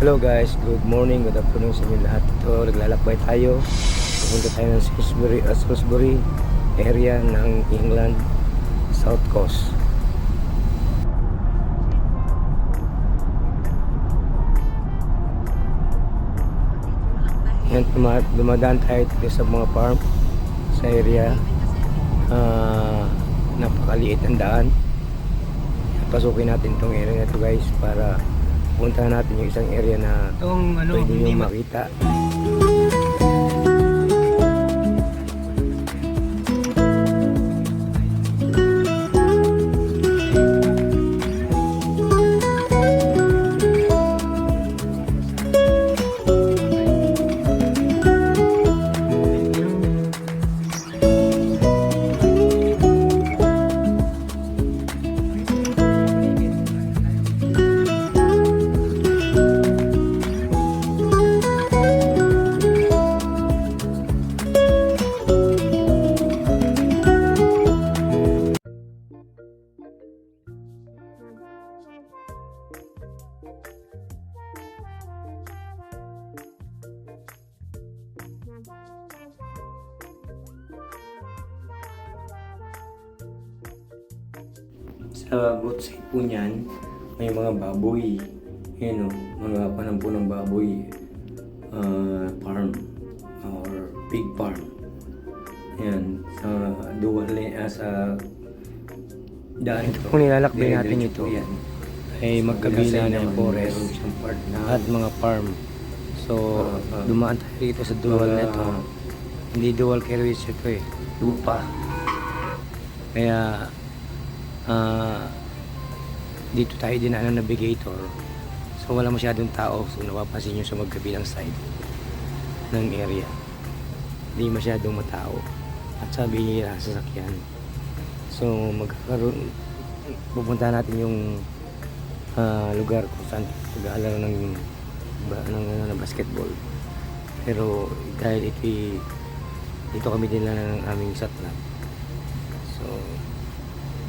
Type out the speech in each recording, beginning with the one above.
Hello guys, good morning, good afternoon sa inyo lahat. Ito, naglalakbay tayo. Pupunta tayo ng Salisbury area ng England, South Coast. Yan, dumadaan tayo dito sa mga farm sa area. Napakaliit ang daan. Pasukin natin itong area na ito guys para puntahan natin yung isang area na pwede nyo makita. Sa both side po niyan, may mga baboy. Yan o, mga panampo ng baboy. Farm or pig farm. Yan, sa dual sa daan ito. Kung nilalakbay natin ito, yan, ay magkabila ng forest at mga farm. So, dumaan tayo dito sa dual na ito. Hindi dual carriage ito eh, lupa. Kaya, dito tayo dinaan ng navigator, so wala masyadong tao. So napapansin nyo sa magkabilang side ng area, hindi masyadong matao at sabi niya sasakyan. So magkakaroon, pupunta natin yung lugar kung saan mag-aalala ng basketball. Pero dahil dito kami dinala ng aming satlap, so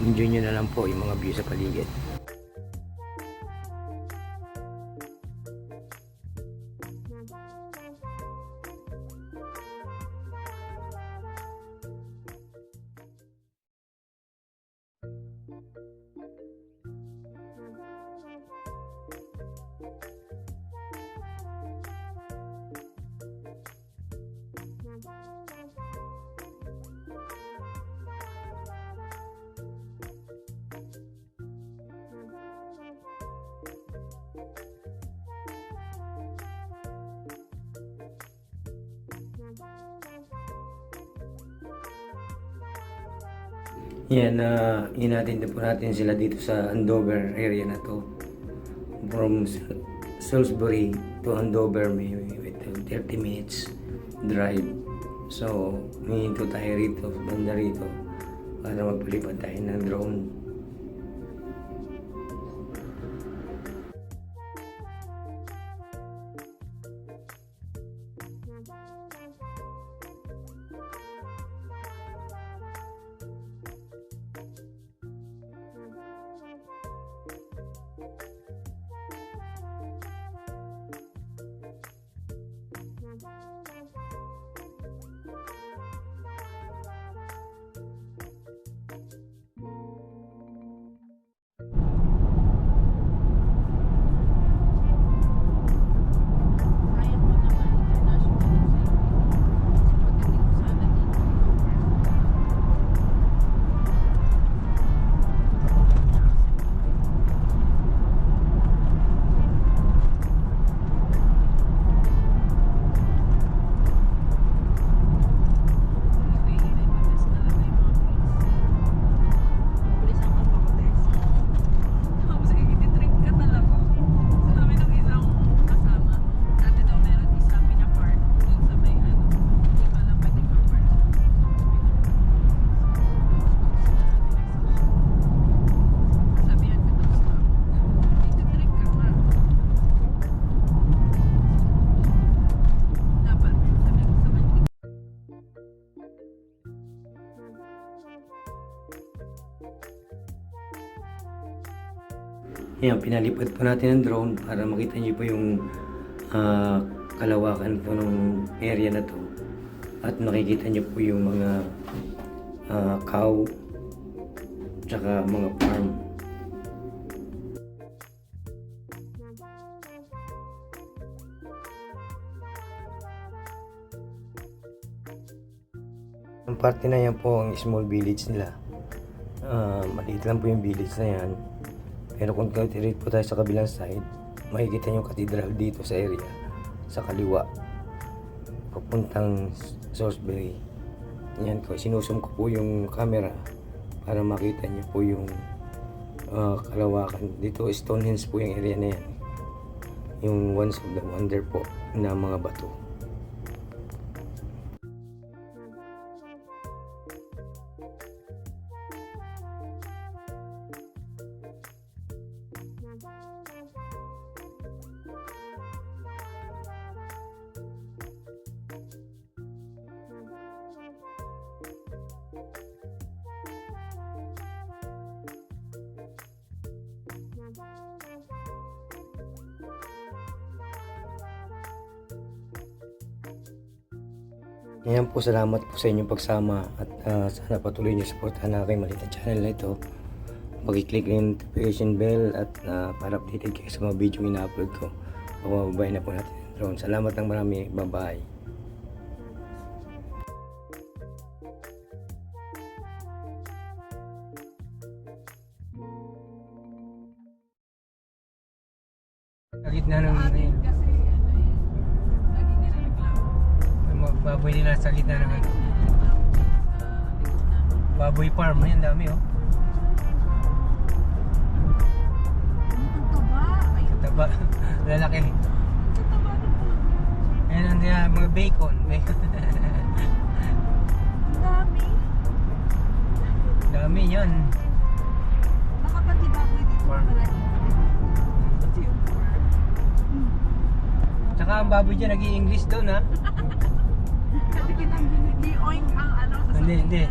enjoy nyo na lang po yung mga view sa paligid. Yan, inatin po natin sila dito sa Andover area na to. From Salisbury to Andover may 30 minutes drive. So, hihinto tayo rito, banda rito, para magpalipad tayo ng drone. Ayan, pinalipad po natin ang drone para makita niyo po yung kalawakan po ng area na to. At makikita niyo po yung mga cow tsaka mga farm. Ang parte na yan po ang small village nila. Maliit lang po yung village na yan. Pero kung titirate po tayo sa kabilang side, makikita nyo yung cathedral dito sa area, sa kaliwa, papuntang Salisbury. Yan ko, sinusum ko po yung camera para makita nyo po yung kalawakan. Dito Stonehenge po yung area na yan. Yung once of the wonder po na mga bato. Ayan po, salamat po sa inyong pagsama at sana patuloy niyo supportahan ang aking maliit na channel na ito. Pag-click yung notification bell at para updated kayo sa mga video yung ina-upload ko. Pababay na po natin yung drone. Salamat ng marami. Bye-bye. Sa gitna ng Kasi lagi nilareklamo. baboy nila sa gitna ng baboy farm. Ayan, dami oh. Ang taba. Ay, Taba. Lalaki. ang taba na po. Ayan ang mga bacon. Ang dami. Dami yan. Baka pati baboy dito Farm. malaki. Pati yung farm. Tsaka ang baboy dyan nag-i-English doon ha. Kasi kitang oink ang ano. Hindi, hindi.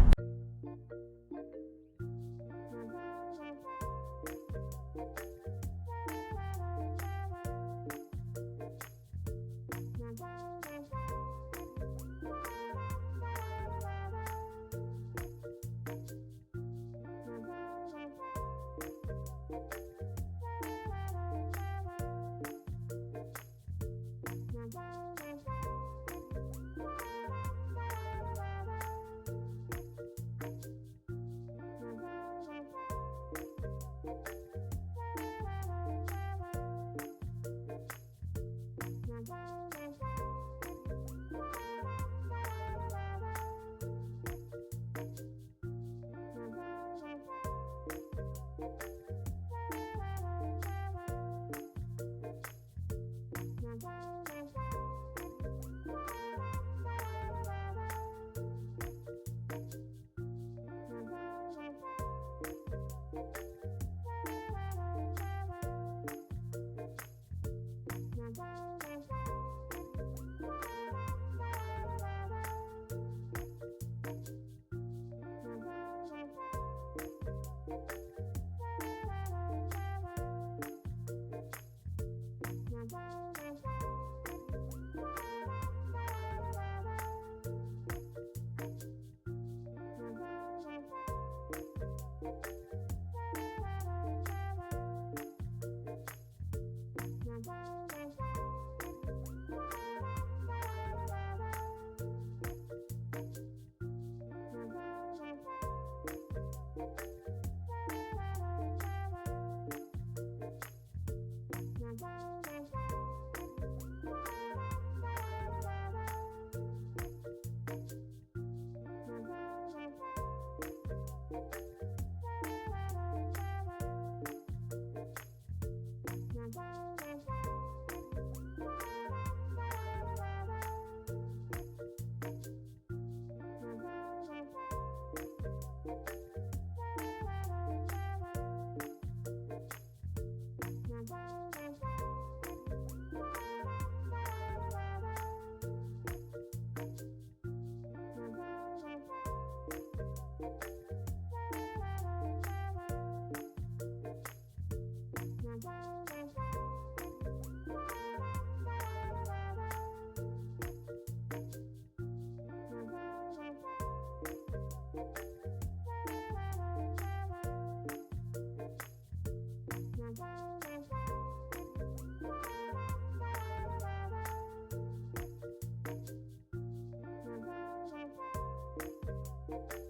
Bye.